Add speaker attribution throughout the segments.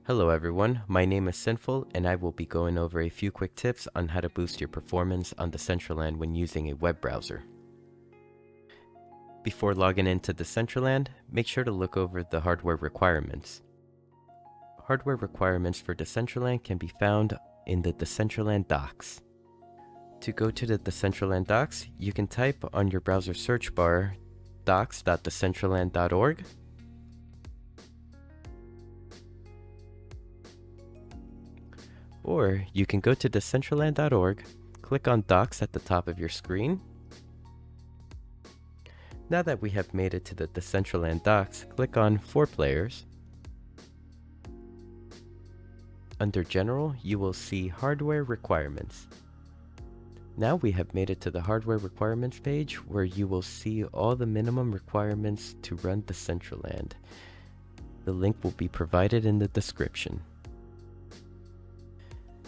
Speaker 1: Hello everyone, my name is Sinful and I will be going over a few quick tips on how to boost your performance on Decentraland when using a web browser. Before logging into Decentraland, make sure to look over the hardware requirements. Hardware requirements for Decentraland can be found in the Decentraland docs. To go to the Decentraland docs, you can type on your browser search bar docs.decentraland.org. Or you can go to Decentraland.org, click on Docs at the top of your screen. Now that we have made it to the Decentraland docs, click on For Players. Under General, you will see Hardware Requirements. Now we have made it to the Hardware Requirements page where you will see all the minimum requirements to run Decentraland. The link will be provided in the description.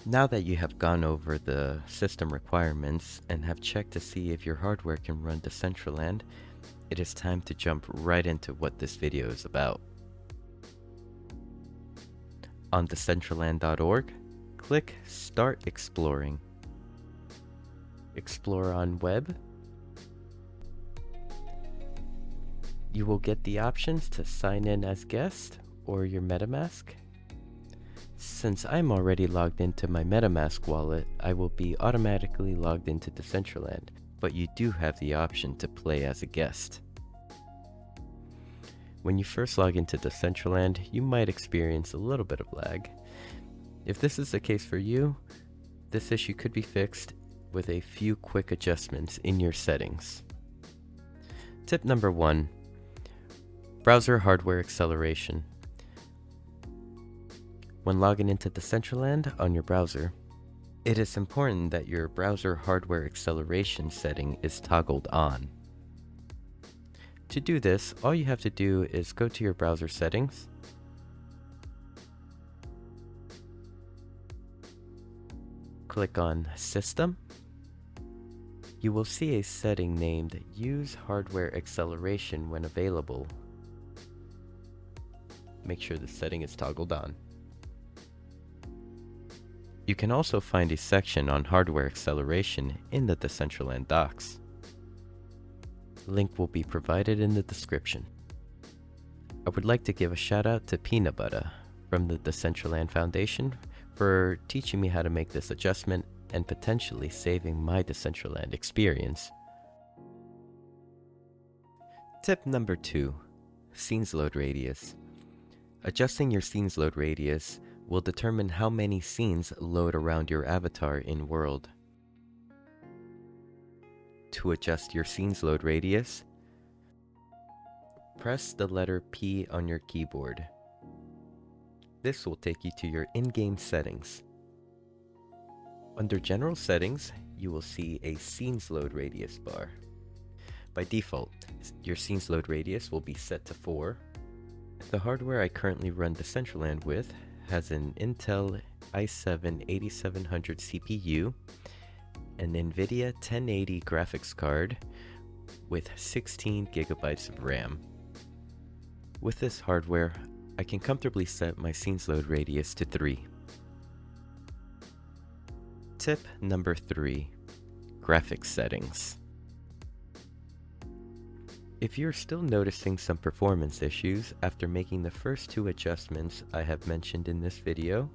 Speaker 1: Now that you have gone over the system requirements and have checked to see if your hardware can run Decentraland, it is time to jump right into what this video is about. On Decentraland.org, click Start Exploring. Explore on Web. You will get the options to sign in as guest or your MetaMask. Since I'm already logged into my MetaMask wallet, I will be automatically logged into Decentraland, but you do have the option to play as a guest. When you first log into Decentraland, you might experience a little bit of lag. If this is the case for you, this issue could be fixed with a few quick adjustments in your settings. Tip number 1. Browser hardware acceleration. When logging into Decentraland on your browser, it is important that your browser hardware acceleration setting is toggled on. To do this, all you have to do is go to your browser settings, click on System. You will see a setting named Use Hardware Acceleration when available. Make sure the setting is toggled on. You can also find a section on hardware acceleration in the Decentraland docs. Link will be provided in the description. I would like to give a shout out to Peanut Butter from the Decentraland Foundation for teaching me how to make this adjustment and potentially saving my Decentraland experience. Tip number 2. Scenes load radius. Adjusting your scenes load radius will determine how many scenes load around your avatar in world. To adjust your scenes load radius, press the letter P on your keyboard. This will take you to your in-game settings. Under General Settings, you will see a Scenes Load Radius bar. By default, your Scenes Load Radius will be set to 4. The hardware I currently run Decentraland with has an Intel i7-8700 CPU, an NVIDIA 1080 graphics card with 16 gigabytes of RAM. With this hardware, I can comfortably set my scenes load radius to 3. Tip number 3. Graphics settings. If you're still noticing some performance issues after making the first 2 adjustments I have mentioned in this video,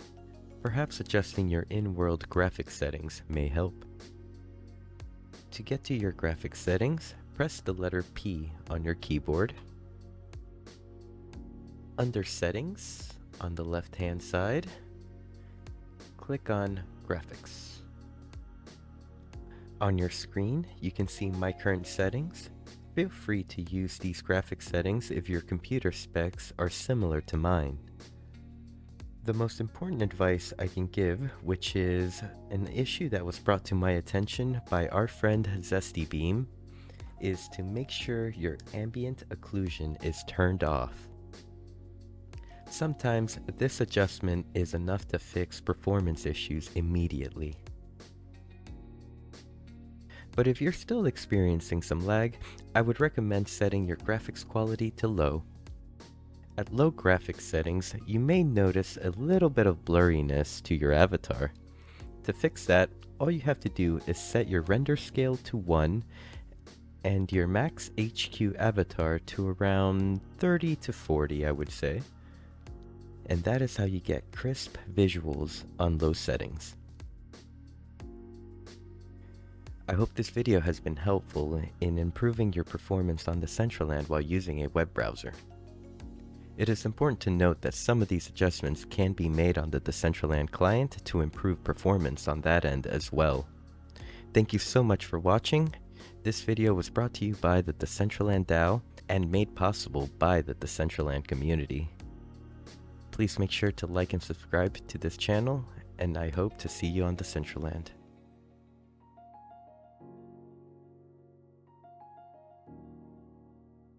Speaker 1: perhaps adjusting your in-world graphics settings may help. To get to your graphics settings, press the letter P on your keyboard. Under Settings, on the left-hand side, click on Graphics. On your screen, you can see My Current Settings. Feel free to use these graphic settings if your computer specs are similar to mine. The most important advice I can give, which is an issue that was brought to my attention by our friend Zesty Beam, is to make sure your ambient occlusion is turned off. Sometimes this adjustment is enough to fix performance issues immediately. But if you're still experiencing some lag, I would recommend setting your graphics quality to low. At low graphics settings, you may notice a little bit of blurriness to your avatar. To fix that, all you have to do is set your render scale to 1 and your max HQ avatar to around 30 to 40, I would say. And that is how you get crisp visuals on low settings. I hope this video has been helpful in improving your performance on Decentraland while using a web browser. It is important to note that some of these adjustments can be made on the Decentraland client to improve performance on that end as well. Thank you so much for watching. This video was brought to you by the Decentraland DAO and made possible by the Decentraland community. Please make sure to like and subscribe to this channel, and I hope to see you on Decentraland.